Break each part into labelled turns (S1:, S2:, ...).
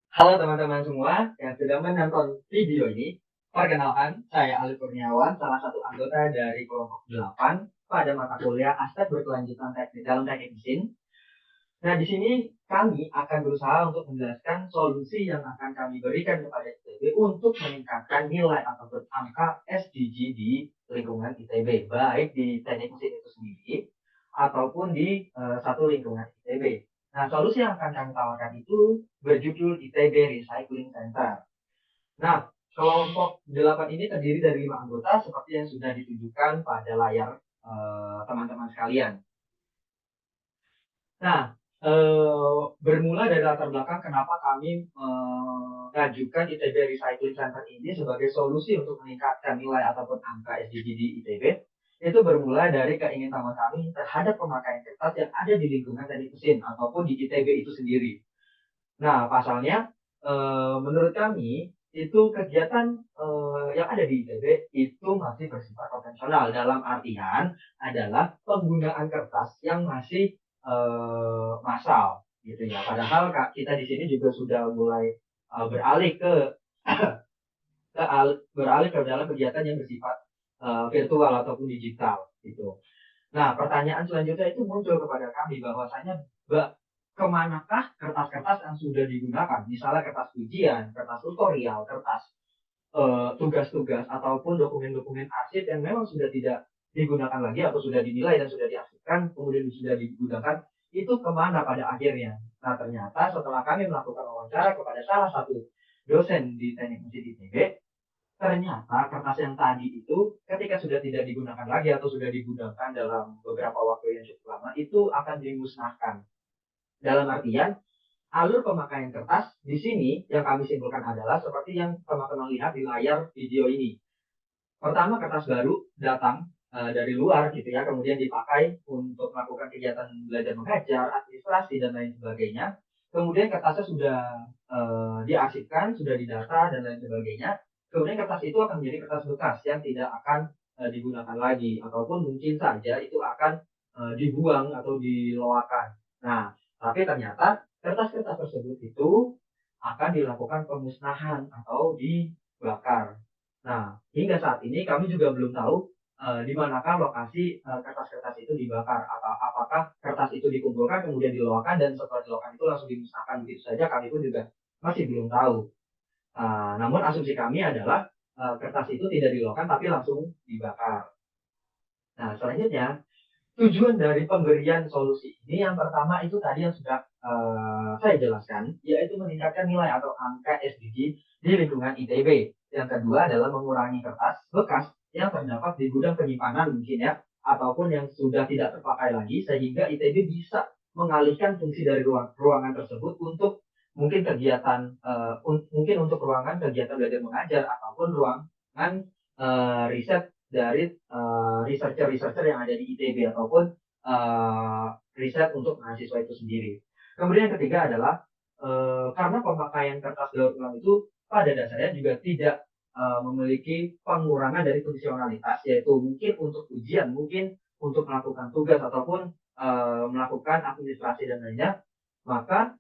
S1: Halo teman-teman semua yang sudah menonton video ini. Perkenalkan, saya Ali Kurniawan, salah satu anggota dari kelompok 8 pada mata kuliah aspek berkelanjutan teknik dalam teknik mesin. Nah, di sini kami akan berusaha untuk menjelaskan solusi yang akan kami berikan kepada ITB untuk meningkatkan nilai ataupun angka SDG di lingkungan ITB, baik di teknik mesin itu sendiri ataupun di satu lingkungan ITB. Nah, solusi yang akan kami tawarkan itu berjudul ITB Recycling Center. Nah, kelompok 8 ini terdiri dari 5 anggota seperti yang sudah ditunjukkan pada layar teman-teman sekalian. Nah, bermula dari latar belakang kenapa kami mengajukan ITB Recycling Center ini sebagai solusi untuk meningkatkan nilai ataupun angka SDG di ITB, itu bermula dari keinginan kami terhadap pemakaian kertas yang ada di lingkungan teknik mesin ataupun di ITB itu sendiri. Nah, pasalnya, menurut kami itu kegiatan yang ada di ITB itu masih bersifat konvensional dalam artian adalah penggunaan kertas yang masih massal gitu ya. Padahal kita di sini juga sudah mulai beralih ke beralih ke dalam kegiatan yang bersifat virtual ataupun digital gitu. Nah, pertanyaan selanjutnya itu muncul kepada kami bahwasanya kemanakah kertas-kertas yang sudah digunakan, misalnya kertas ujian, kertas tutorial, kertas tugas-tugas ataupun dokumen-dokumen arsip yang memang sudah tidak digunakan lagi atau sudah dinilai dan sudah diarsipkan, kemudian sudah digunakan, itu kemana pada akhirnya? Nah, ternyata setelah kami melakukan wawancara kepada salah satu dosen di Teknik Mesin ITB, ternyata kertas yang tadi itu ketika sudah tidak digunakan lagi atau sudah digunakan dalam beberapa waktu yang cukup lama, itu akan dimusnahkan. Dalam artian, alur pemakaian kertas di sini yang kami simpulkan adalah seperti yang teman-teman lihat di layar video ini. Pertama, kertas baru datang dari luar gitu ya, kemudian dipakai untuk melakukan kegiatan belajar mengajar, administrasi dan lain sebagainya. Kemudian kertasnya sudah diarsipkan, sudah didata dan lain sebagainya. Kemudian kertas itu akan menjadi kertas bekas yang tidak akan digunakan lagi ataupun mungkin saja itu akan dibuang atau diloakan. Nah, tapi ternyata kertas-kertas tersebut itu akan dilakukan pemusnahan atau dibakar. Nah, hingga saat ini kami juga belum tahu di manakah lokasi kertas-kertas itu dibakar atau apakah kertas itu dikumpulkan kemudian diloakan dan setelah diloakan itu langsung dimusnahkan begitu saja, kami pun juga masih belum tahu. Namun asumsi kami adalah kertas itu tidak diloakan tapi langsung dibakar. Nah, selanjutnya tujuan dari pemberian solusi ini yang pertama itu tadi yang sudah saya jelaskan, yaitu meningkatkan nilai atau angka SDG di lingkungan ITB. Yang kedua adalah mengurangi kertas bekas yang terdapat di gudang penyimpanan mungkin ya, ataupun yang sudah tidak terpakai lagi, sehingga ITB bisa mengalihkan fungsi dari ruangan tersebut untuk mungkin kegiatan mungkin untuk ruangan kegiatan belajar mengajar ataupun ruangan riset dari researcher-researcher yang ada di ITB ataupun riset untuk mahasiswa itu sendiri. Kemudian yang ketiga adalah karena pemakaian kertas daur ulang itu pada dasarnya juga tidak memiliki pengurangan dari fungsionalitas, yaitu mungkin untuk ujian, mungkin untuk melakukan tugas ataupun melakukan administrasi dan lainnya, maka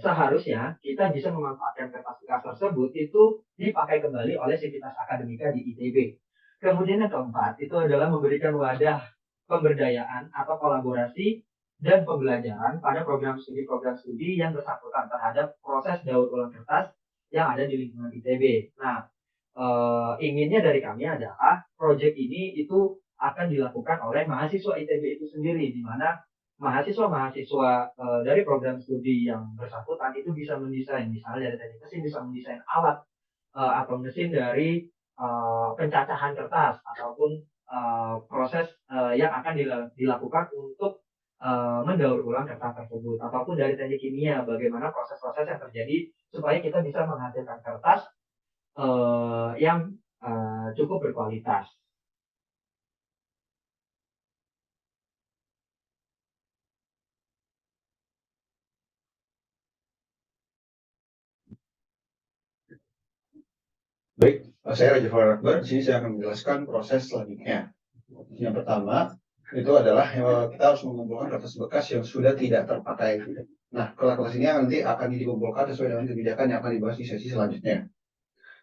S1: seharusnya kita bisa memanfaatkan kertas bekas tersebut itu dipakai kembali oleh sivitas akademika di ITB. Kemudian yang keempat itu adalah memberikan wadah pemberdayaan atau kolaborasi dan pembelajaran pada program studi yang bersangkutan terhadap proses daur ulang kertas yang ada di lingkungan ITB. Nah, inginnya dari kami adalah proyek ini itu akan dilakukan oleh mahasiswa ITB itu sendiri, di mana mahasiswa-mahasiswa dari program studi yang bersangkutan itu bisa mendesain, misalnya dari teknik mesin bisa mendesain alat atau mesin dari pencacahan kertas ataupun proses yang akan dilakukan untuk mendaur ulang kertas tersebut ataupun dari teknik kimia bagaimana proses-proses yang terjadi supaya kita bisa menghasilkan kertas yang cukup berkualitas.
S2: Baik, saya Raja Fajar Akbar. Di sini saya akan menjelaskan proses selanjutnya. Yang pertama, itu adalah kita harus mengumpulkan kertas bekas yang sudah tidak terpakai. Nah, kertas ini nanti akan dikumpulkan sesuai dengan kebijakan yang akan dibahas di sesi selanjutnya.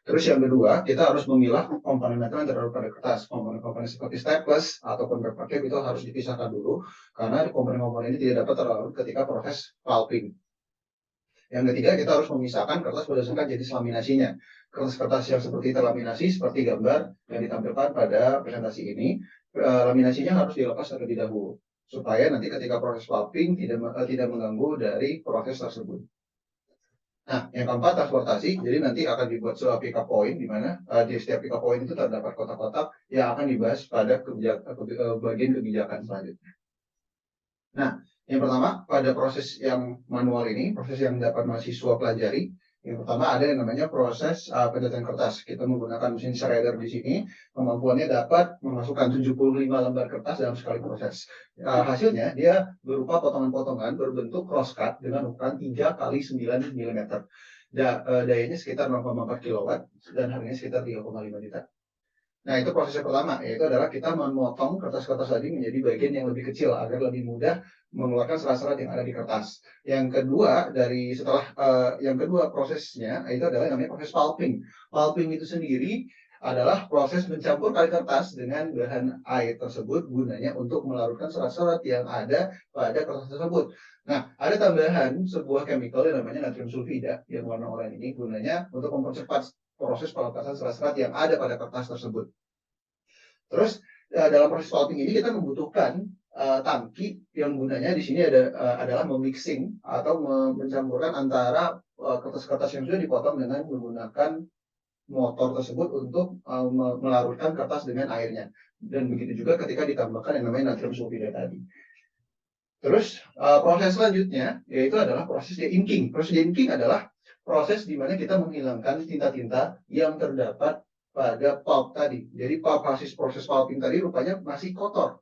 S2: Terus yang kedua, kita harus memilah komponen metal yang terdapat pada kertas. Komponen-komponen seperti staples ataupun paper clip itu harus dipisahkan dulu, karena komponen-komponen ini tidak dapat terlarut ketika proses pulping. Yang ketiga, kita harus memisahkan kertas berdasarkan jenis laminasinya. Kertas-kertas yang seperti terlaminasi, seperti gambar yang ditampilkan pada presentasi ini, laminasinya harus dilepas terlebih dahulu, supaya nanti ketika proses pulping tidak mengganggu dari proses tersebut. Nah, yang keempat, transportasi. Jadi nanti akan dibuat sebuah pick up point, di mana di setiap pick up point itu terdapat kotak-kotak yang akan dibahas pada bagian kebijakan selanjutnya. Nah, yang pertama, pada proses yang manual ini, proses yang dapat mahasiswa pelajari, yang pertama ada yang namanya proses pencetak kertas. Kita menggunakan mesin shredder di sini, kemampuannya dapat memasukkan 75 lembar kertas dalam sekali proses. Hasilnya, dia berupa potongan-potongan berbentuk cross cut dengan ukuran 3 kali 9 mm. Dayanya sekitar 0,4 kW dan harganya sekitar 3,5 juta. Nah, itu proses yang pertama, yaitu adalah kita memotong kertas-kertas tadi menjadi bagian yang lebih kecil agar lebih mudah mengeluarkan serat-serat yang ada di kertas. Yang kedua, yang kedua prosesnya itu adalah namanya proses pulping. Pulping itu sendiri adalah proses mencampur kali kertas dengan bahan air tersebut gunanya untuk melarutkan serat-serat yang ada pada kertas tersebut. Nah, ada tambahan sebuah chemical yang namanya natrium sulfida yang warna oranye ini gunanya untuk mempercepat proses peletakan serat-serat yang ada pada kertas tersebut. Terus dalam proses pulping ini kita membutuhkan tangki yang gunanya di sini adalah memixing atau mencampurkan antara kertas-kertas yang sudah dipotong dengan menggunakan motor tersebut untuk melarutkan kertas dengan airnya. Dan begitu juga ketika ditambahkan yang namanya natrium sulfida tadi. Terus proses selanjutnya yaitu adalah proses de-inking. Proses de-inking adalah proses di mana kita menghilangkan tinta-tinta yang terdapat pada pulp tadi. Jadi hasil proses pulping tadi rupanya masih kotor.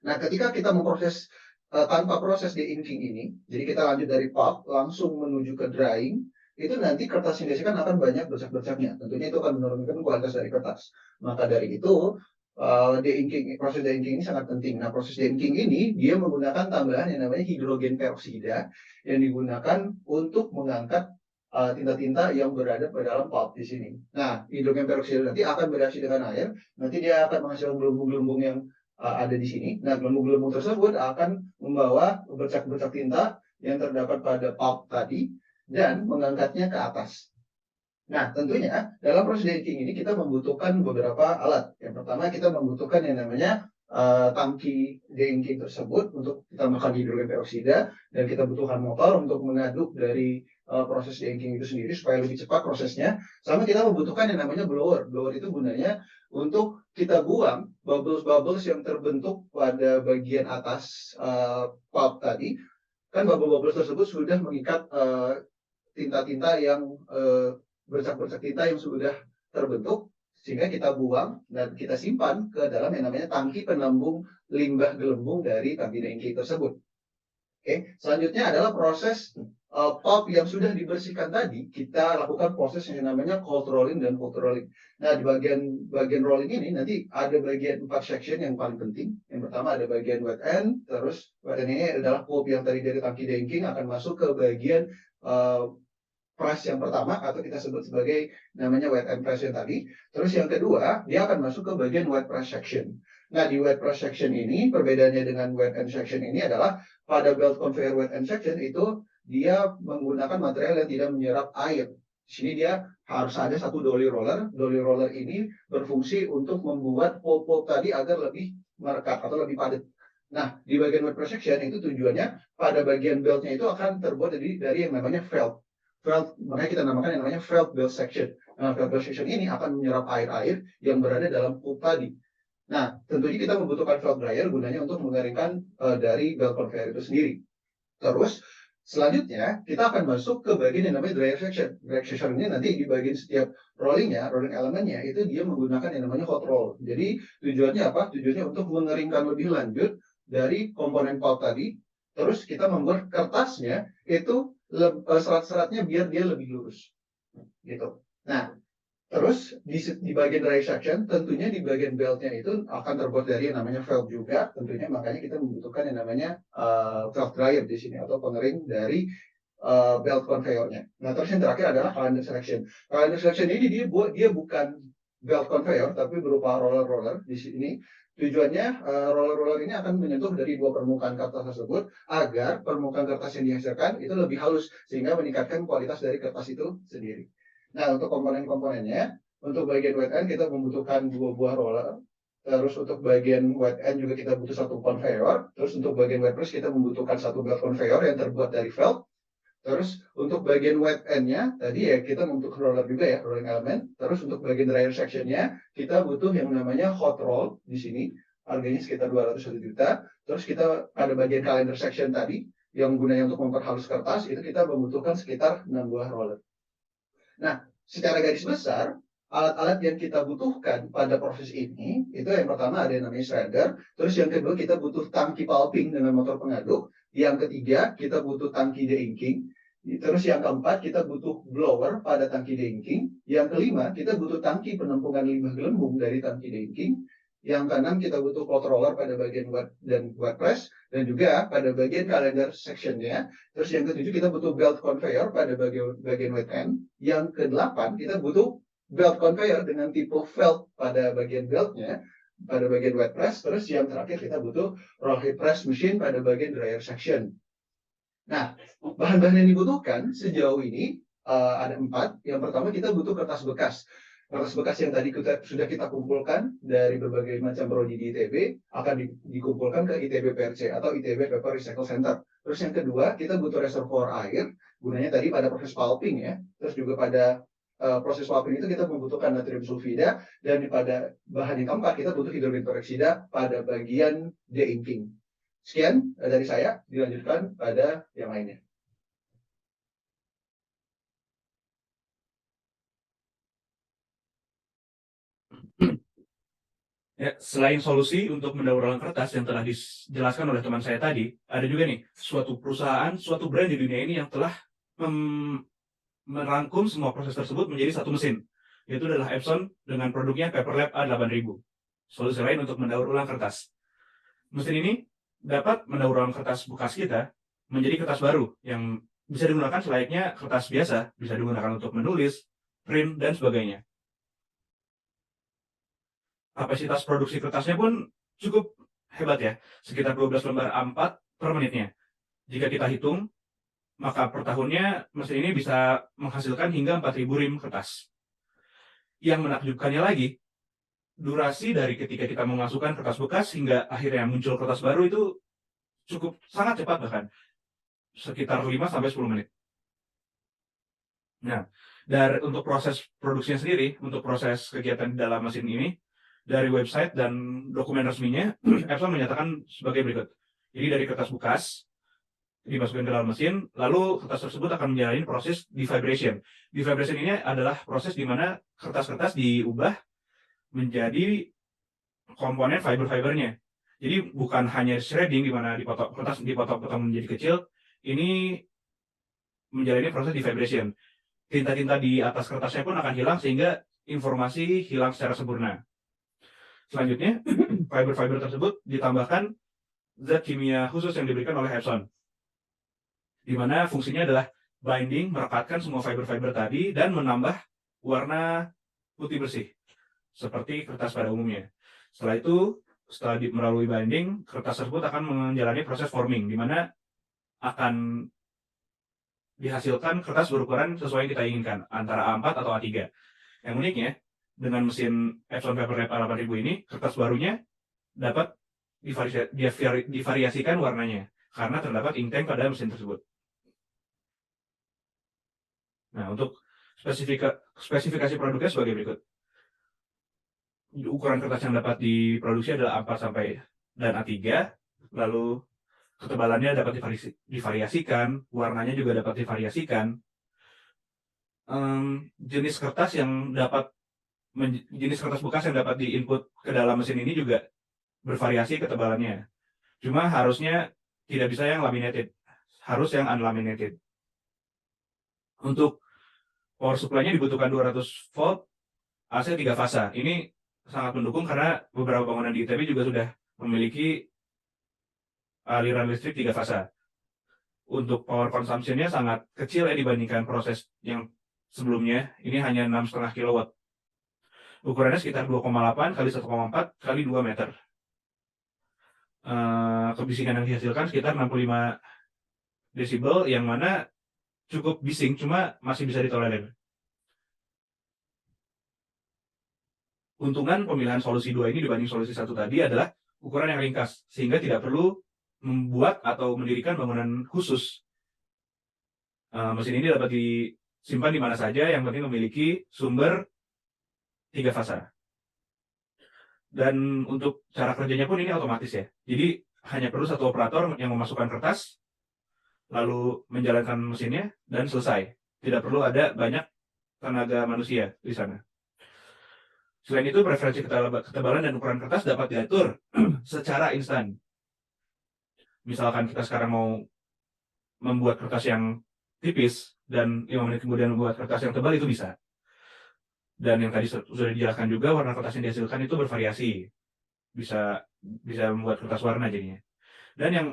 S2: Nah, ketika kita memproses tanpa proses de-inking ini, jadi kita lanjut dari pulp langsung menuju ke drying, itu nanti kertas yang dihasilkan akan banyak bercak-bercaknya. Tentunya itu akan menurunkan kualitas dari kertas. Maka dari itu proses de-inking ini sangat penting. Nah, proses de-inking ini dia menggunakan tambahan yang namanya hidrogen peroksida yang digunakan untuk mengangkat tinta-tinta yang berada pada dalam pulp di sini. Nah, hidrogen peroksida nanti akan bereaksi dengan air, nanti dia akan menghasilkan gelembung-gelembung yang ada di sini. Nah, gelembung-gelembung tersebut akan membawa bercak-bercak tinta yang terdapat pada pulp tadi dan mengangkatnya ke atas. Nah, tentunya dalam proses de-inking ini kita membutuhkan beberapa alat. Yang pertama kita membutuhkan yang namanya tangki de-inking tersebut untuk ditambahkan hidrogen peroksida, dan kita butuhkan motor untuk mengaduk dari proses de-inking itu sendiri supaya lebih cepat prosesnya. Sama kita membutuhkan yang namanya blower. Blower itu gunanya untuk kita buang bubbles-bubbles yang terbentuk pada bagian atas pulp tadi. Kan bubble-bubbles tersebut sudah mengikat tinta-tinta yang bercak-bercak tinta yang sudah terbentuk, sehingga kita buang dan kita simpan ke dalam yang namanya tangki penambung limbah gelembung dari tangki de-inking tersebut. Oke, selanjutnya adalah proses pulp yang sudah dibersihkan tadi. Kita lakukan proses yang namanya cold rolling dan cold rolling. Nah, di bagian rolling ini nanti ada bagian 4 section yang paling penting. Yang pertama ada bagian wet end, terus wet end ini adalah pulp yang tadi dari tangki de-inking akan masuk ke bagian press yang pertama atau kita sebut sebagai namanya wet end press yang tadi. Terus yang kedua, dia akan masuk ke bagian wet press section. Nah, di wet press section ini, perbedaannya dengan wet end section ini adalah pada belt conveyor wet end section itu dia menggunakan material yang tidak menyerap air. Di sini dia harus ada satu dolly roller. Dolly roller ini berfungsi untuk membuat pulp tadi agar lebih merekat atau lebih padat. Nah, di bagian wet press section itu tujuannya pada bagian beltnya itu akan terbuat dari yang namanya felt. Makanya kita namakan yang namanya felt belt section. Nah, felt belt section ini akan menyerap air-air yang berada dalam pulp tadi. Nah, tentunya kita membutuhkan felt dryer gunanya untuk mengeringkan dari belt conveyor itu sendiri. Terus, selanjutnya kita akan masuk ke bagian yang namanya dryer section. Dryer section ini nanti di bagian setiap rolling elemennya itu dia menggunakan yang namanya hot roll. Jadi tujuannya apa? Tujuannya untuk mengeringkan lebih lanjut dari komponen pulp tadi. Terus kita membuat kertasnya itu serat-seratnya biar dia lebih lurus, gitu. Nah, Terus di bagian dry section, tentunya di bagian beltnya itu akan terbuat dari yang namanya valve juga. Tentunya makanya kita membutuhkan yang namanya valve dryer di sini atau pengering dari belt conveyornya. Nah, terus yang terakhir adalah calendar selection. Calendar selection ini dia bukan belt conveyor tapi berupa roller-roller di sini. Tujuannya roller-roller ini akan menyentuh dari dua permukaan kertas tersebut agar permukaan kertas yang dihasilkan itu lebih halus sehingga meningkatkan kualitas dari kertas itu sendiri. Nah, untuk komponen-komponennya, untuk bagian wet end kita membutuhkan 2 buah roller. Terus untuk bagian wet end juga kita butuh 1 conveyor. Terus untuk bagian wet press kita membutuhkan 1 belt conveyor yang terbuat dari valve. Terus untuk bagian wet end-nya tadi ya kita membutuhkan roller juga ya, rolling element. Terus untuk bagian dryer section-nya kita butuh yang namanya hot roll di sini. Harganya sekitar 201 juta. Terus kita ada bagian calendar section tadi yang gunanya untuk memperhalus kertas itu kita membutuhkan sekitar 6 buah roller. Nah, secara garis besar, alat-alat yang kita butuhkan pada proses ini, itu yang pertama ada yang namanya shredder, terus yang kedua kita butuh tangki pulping dengan motor pengaduk, yang ketiga kita butuh tangki deinking, terus yang keempat kita butuh blower pada tangki deinking, yang kelima kita butuh tangki penampungan limbah gelembung dari tangki deinking, yang keenam kita butuh cold roller pada bagian wet dan wet press, dan juga pada bagian calendar section-nya. Terus yang ketujuh kita butuh belt conveyor pada bagian wet end. Yang kedelapan kita butuh belt conveyor dengan tipe valve pada bagian beltnya, pada bagian wet press. Terus yang terakhir kita butuh roll head press machine pada bagian dryer section. Nah, bahan-bahan yang dibutuhkan sejauh ini ada 4. Yang pertama kita butuh kertas bekas. Kertas bekas yang tadi sudah kita kumpulkan dari berbagai macam prodi di ITB akan dikumpulkan ke ITB PRC atau ITB Paper Recycle Center. Terus yang kedua, kita butuh reservoir air, gunanya tadi pada proses pulping ya. Terus juga pada proses pulping itu kita membutuhkan natrium sulfida, dan pada bahan yang keempat kita butuh hidrogen peroksida pada bagian deinking. Sekian dari saya, dilanjutkan pada yang lainnya.
S3: Ya, selain solusi untuk mendaur ulang kertas yang telah dijelaskan oleh teman saya tadi, ada juga nih suatu perusahaan, suatu brand di dunia ini yang telah merangkum semua proses tersebut menjadi satu mesin, yaitu adalah Epson dengan produknya Paperlab A8000. Solusi lain untuk mendaur ulang kertas. Mesin ini dapat mendaur ulang kertas bekas kita menjadi kertas baru yang bisa digunakan selayaknya kertas biasa, bisa digunakan untuk menulis, print, dan sebagainya. Kapasitas produksi kertasnya pun cukup hebat ya, sekitar 12 lembar A4 per menitnya. Jika kita hitung, maka per tahunnya mesin ini bisa menghasilkan hingga 4.000 rim kertas. Yang menakjubkannya lagi, durasi dari ketika kita memasukkan kertas bekas hingga akhirnya muncul kertas baru itu cukup sangat cepat, bahkan sekitar 5-10 menit. Nah, untuk proses produksinya sendiri, untuk proses kegiatan di dalam mesin ini, dari website dan dokumen resminya, Epson menyatakan sebagai berikut. Jadi dari kertas bekas dimasukkan ke dalam mesin, lalu kertas tersebut akan menjalani proses devibration. Devibration ini adalah proses di mana kertas-kertas diubah menjadi komponen fiber-fibernya. Jadi bukan hanya shredding di mana kertas dipotong-potong menjadi kecil, ini menjalani proses devibration. Tinta-tinta di atas kertasnya pun akan hilang sehingga informasi hilang secara sempurna. Selanjutnya, fiber-fiber tersebut ditambahkan zat kimia khusus yang diberikan oleh Epson, di mana fungsinya adalah binding, merekatkan semua fiber-fiber tadi dan menambah warna putih bersih, seperti kertas pada umumnya. Setelah itu, setelah melalui binding, kertas tersebut akan menjalani proses forming, di mana akan dihasilkan kertas berukuran sesuai yang kita inginkan, antara A4 atau A3. Yang uniknya, dengan mesin Epson Paperlab A8000 ini, kertas barunya dapat divariasikan warnanya, karena terdapat ink tank pada mesin tersebut. Nah, untuk spesifikasi produknya sebagai berikut. Ukuran kertas yang dapat diproduksi adalah A4 sampai dan A3, lalu ketebalannya dapat divariasikan, warnanya juga dapat divariasikan. Jenis kertas bekas yang dapat diinput ke dalam mesin ini juga bervariasi ketebalannya. Cuma harusnya tidak bisa yang laminated, harus yang unlaminated. Untuk power supply-nya dibutuhkan 200 volt AC 3 fasa. Ini sangat mendukung karena beberapa bangunan di ITB juga sudah memiliki aliran listrik 3 fasa. Untuk power consumption-nya sangat kecil ya dibandingkan proses yang sebelumnya. Ini hanya 6,5 kW. Ukurannya sekitar 2,8 kali 1,4 kali 2 meter. Kebisikan yang dihasilkan sekitar 65 desibel, yang mana cukup bising, cuma masih bisa ditolerir. Untungan pemilihan solusi 2 ini dibanding solusi 1 tadi adalah ukuran yang ringkas, sehingga tidak perlu membuat atau mendirikan bangunan khusus. Mesin ini dapat disimpan di mana saja, yang penting memiliki sumber 3 fasa. Dan untuk cara kerjanya pun ini otomatis ya. Jadi hanya perlu satu operator yang memasukkan kertas, lalu menjalankan mesinnya, dan selesai. Tidak perlu ada banyak tenaga manusia di sana. Selain itu, preferensi ketebalan dan ukuran kertas dapat diatur secara instan. Misalkan kita sekarang mau membuat kertas yang tipis, dan 5 menit kemudian membuat kertas yang tebal, itu bisa. Dan yang tadi sudah dijelaskan juga, warna kertas yang dihasilkan itu bervariasi. Bisa membuat kertas warna jadinya. Dan yang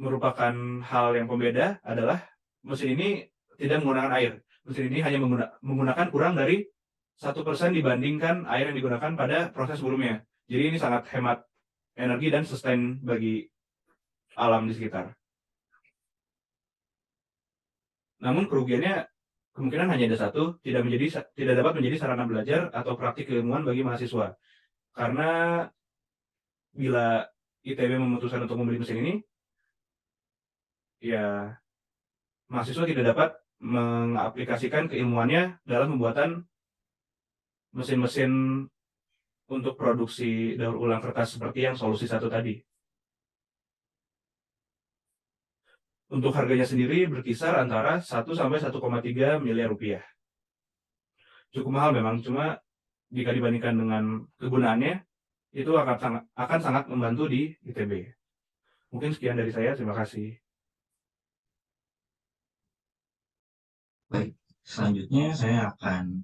S3: merupakan hal yang pembeda adalah mesin ini tidak menggunakan air. Mesin ini hanya menggunakan kurang dari 1% dibandingkan air yang digunakan pada proses sebelumnya. Jadi ini sangat hemat energi dan sustain bagi alam di sekitar. Namun kerugiannya kemungkinan hanya ada satu, tidak dapat menjadi sarana belajar atau praktik keilmuan bagi mahasiswa. Karena bila ITB memutuskan untuk membeli mesin ini, ya mahasiswa tidak dapat mengaplikasikan keilmuannya dalam pembuatan mesin-mesin untuk produksi daur ulang kertas seperti yang solusi 1 tadi. Untuk harganya sendiri berkisar antara 1 sampai 1,3 miliar rupiah. Cukup mahal memang, cuma jika dibandingkan dengan kegunaannya, itu akan sangat membantu di ITB. Mungkin sekian dari saya, terima kasih.
S4: Baik, selanjutnya saya akan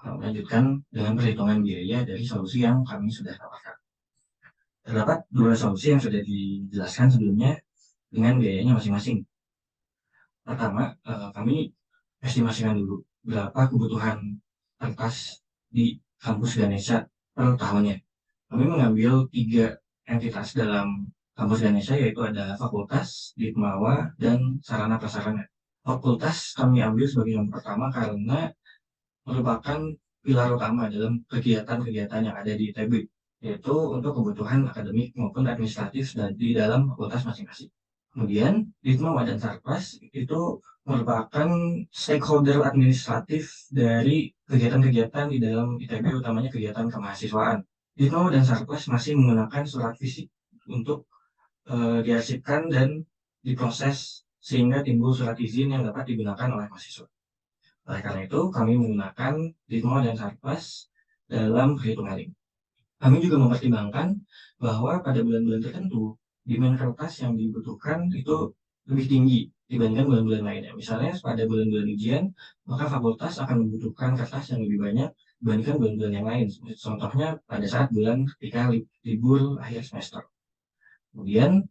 S4: melanjutkan dengan perhitungan biaya dari solusi yang kami sudah dapatkan. Terdapat 2 solusi yang sudah dijelaskan sebelumnya dengan biayanya masing-masing. Pertama, kami estimasikan dulu berapa kebutuhan kertas di kampus Ganesha per tahunnya. Kami mengambil 3 entitas dalam kampus Ganesha, yaitu ada fakultas, Ditmawa, dan sarana prasarana. Fakultas kami ambil sebagai yang pertama karena merupakan pilar utama dalam kegiatan-kegiatan yang ada di ITB, yaitu untuk kebutuhan akademik maupun administratif di dalam fakultas masing-masing. Kemudian, Ditmawa dan Sarpras itu merupakan stakeholder administratif dari kegiatan-kegiatan di dalam ITB, utamanya kegiatan kemahasiswaan. Ditmawa dan Sarpras masih menggunakan surat fisik untuk diarsipkan dan diproses sehingga timbul surat izin yang dapat digunakan oleh mahasiswa. Oleh karena itu, kami menggunakan Ditmawa dan Sarpras dalam perhitungan ini. Kami juga mempertimbangkan bahwa pada bulan-bulan tertentu, demand kertas yang dibutuhkan itu lebih tinggi dibandingkan bulan-bulan lainnya. Misalnya pada bulan-bulan ujian, maka fakultas akan membutuhkan kertas yang lebih banyak dibandingkan bulan-bulan yang lain. Contohnya pada saat bulan ketika libur akhir semester. Kemudian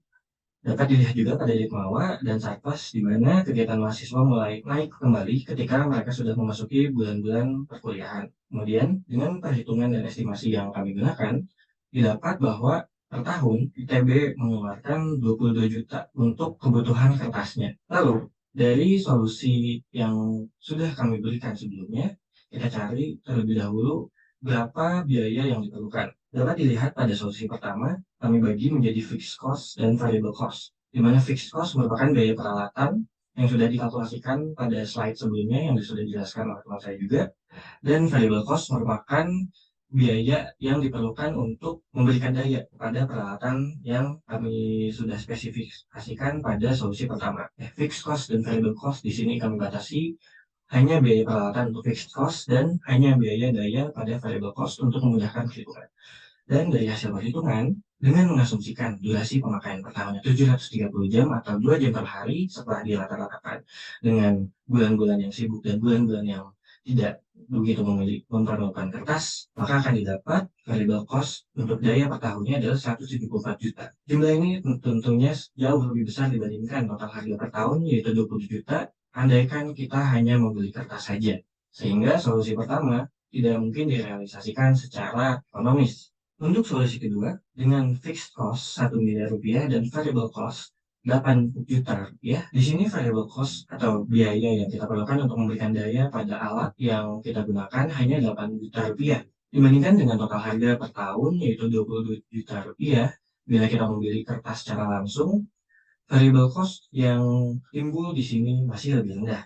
S4: dapat dilihat juga pada Ditmawa dan Sarpras di mana kegiatan mahasiswa mulai naik kembali ketika mereka sudah memasuki bulan-bulan perkuliahan. Kemudian dengan perhitungan dan estimasi yang kami gunakan, didapat bahwa per tahun ITB mengeluarkan 22 juta untuk kebutuhan kertasnya. Lalu dari solusi yang sudah kami berikan sebelumnya, kita cari terlebih dahulu berapa biaya yang diperlukan. Dapat dilihat pada solusi pertama, kami bagi menjadi fixed cost dan variable cost, di mana fixed cost merupakan biaya peralatan yang sudah dikalkulasikan pada slide sebelumnya yang sudah dijelaskan oleh teman saya juga, dan variable cost merupakan biaya yang diperlukan untuk memberikan daya kepada peralatan yang kami sudah spesifikasikan pada solusi pertama. Fixed cost dan variable cost di sini kami batasi hanya biaya peralatan untuk fixed cost dan hanya biaya daya pada variable cost untuk memudahkan perhitungan. Dan dari hasil perhitungan, dengan mengasumsikan durasi pemakaian per tahunnya 730 jam atau 2 jam per hari setelah dirata-ratakan dengan bulan-bulan yang sibuk dan bulan-bulan yang tidak begitu memerlukan kertas, maka akan didapat variable cost untuk daya per tahunnya adalah 174 juta. Jumlah ini tentunya jauh lebih besar dibandingkan total harga per tahun yaitu 20 juta, andaikan kita hanya membeli kertas saja. Sehingga solusi pertama tidak mungkin direalisasikan secara ekonomis. Untuk solusi kedua, dengan fixed cost 1 miliar rupiah dan variable cost 8 juta rupiah. Di sini variable cost atau biaya yang kita perlukan untuk memberikan daya pada alat yang kita gunakan hanya 8 juta rupiah. Dibandingkan dengan total harga per tahun yaitu 22 juta rupiah, bila kita membeli kertas secara langsung, variable cost yang timbul di sini masih lebih rendah.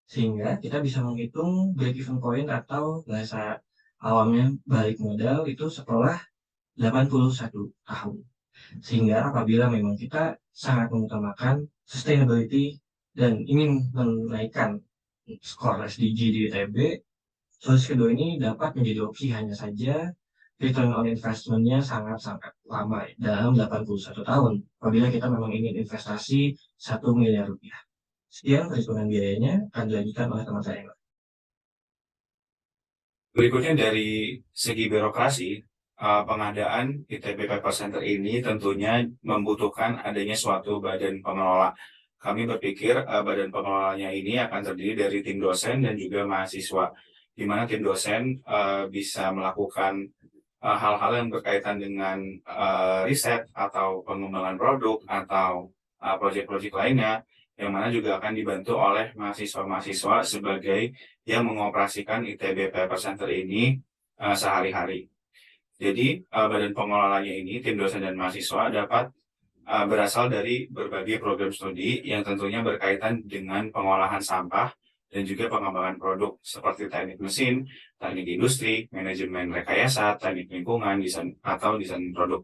S4: Sehingga kita bisa menghitung break-even point atau bahasa awamnya balik modal itu setelah 81 tahun. Sehingga apabila memang kita sangat mengutamakan sustainability dan ingin menaikkan skor SDG di ITB, solusi kedua ini dapat menjadi opsi hanya saja return on investment-nya sangat-sangat lama dalam 81 tahun apabila kita memang ingin investasi 1 miliar rupiah. Sekian perhitungan biayanya akan dilanjutkan oleh teman saya.
S3: Berikutnya dari segi birokrasi, pengadaan ITB Paper Center ini tentunya membutuhkan adanya suatu badan pengelola. Kami berpikir badan pengelolanya ini akan terdiri dari tim dosen dan juga mahasiswa, di mana tim dosen bisa melakukan hal-hal yang berkaitan dengan riset atau pengembangan produk atau proyek-proyek lainnya, yang mana juga akan dibantu oleh mahasiswa-mahasiswa sebagai yang mengoperasikan ITB Paper Center ini sehari-hari. Jadi badan pengelolanya ini, tim dosen dan mahasiswa dapat berasal dari berbagai program studi yang tentunya berkaitan dengan pengolahan sampah dan juga pengembangan produk seperti teknik mesin, teknik industri, manajemen rekayasa, teknik lingkungan, desain atau desain produk.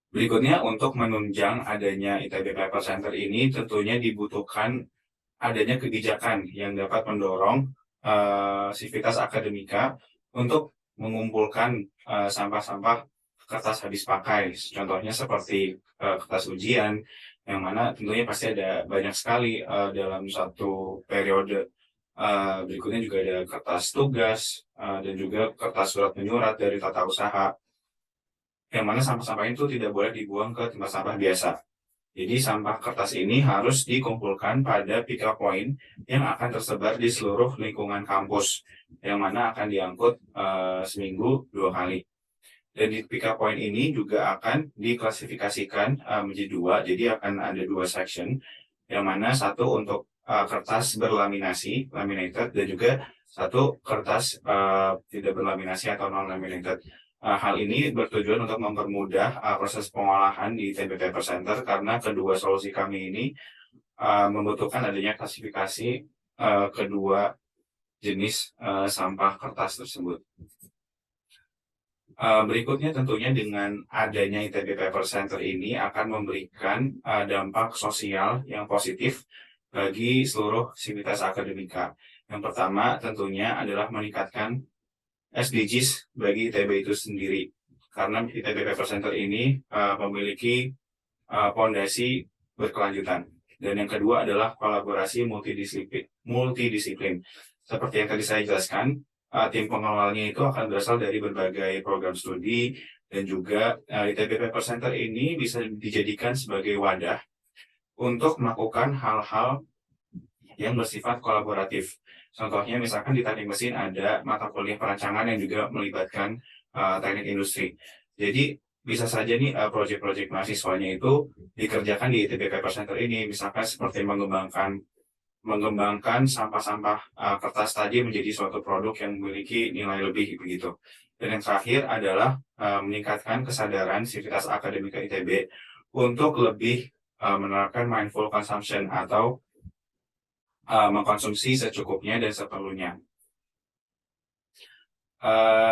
S3: Berikutnya, untuk menunjang adanya ITB Paper Center ini tentunya dibutuhkan adanya kebijakan yang dapat mendorong sivitas akademika untuk mengumpulkan sampah-sampah kertas habis pakai. Contohnya seperti kertas ujian, yang mana tentunya pasti ada banyak sekali dalam satu periode. Berikutnya juga ada kertas tugas dan juga kertas surat menyurat dari tata usaha, yang mana sampah-sampah itu tidak boleh dibuang ke tempat sampah biasa. Jadi sampah kertas ini harus dikumpulkan pada pick-up point yang akan tersebar di seluruh lingkungan kampus, yang mana akan diangkut seminggu 2 kali. Dan di pick-up point ini juga akan diklasifikasikan menjadi 2, jadi akan ada 2 section, yang mana satu untuk kertas berlaminasi, laminated, dan juga satu kertas tidak berlaminasi atau non-laminated. Hal ini bertujuan untuk mempermudah proses pengolahan di ITB Paper Center karena kedua solusi kami ini membutuhkan adanya klasifikasi kedua jenis sampah kertas tersebut. Berikutnya tentunya dengan adanya ITB Paper Center ini akan memberikan dampak sosial yang positif bagi seluruh sivitas akademika. Yang pertama tentunya adalah meningkatkan SDGs bagi ITB itu sendiri, karena ITB Paper Center ini memiliki fondasi berkelanjutan. Dan yang kedua adalah kolaborasi multidisiplin. Seperti yang tadi saya jelaskan, tim pengelolanya itu akan berasal dari berbagai program studi, dan juga ITB Paper Center ini bisa dijadikan sebagai wadah untuk melakukan hal-hal yang bersifat kolaboratif. Contohnya misalkan di teknik mesin ada mata kuliah perancangan yang juga melibatkan teknik industri. Jadi bisa saja nih proyek-proyek mahasiswanya itu dikerjakan di ITB Paper Center ini, misalkan seperti mengembangkan sampah-sampah kertas tadi menjadi suatu produk yang memiliki nilai lebih begitu. Dan yang terakhir adalah meningkatkan kesadaran sivitas akademika ITB untuk lebih menerapkan mindful consumption atau mengkonsumsi secukupnya dan seperlunya.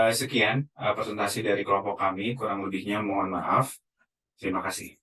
S3: Sekian presentasi dari kelompok kami, kurang lebihnya mohon maaf. Terima kasih.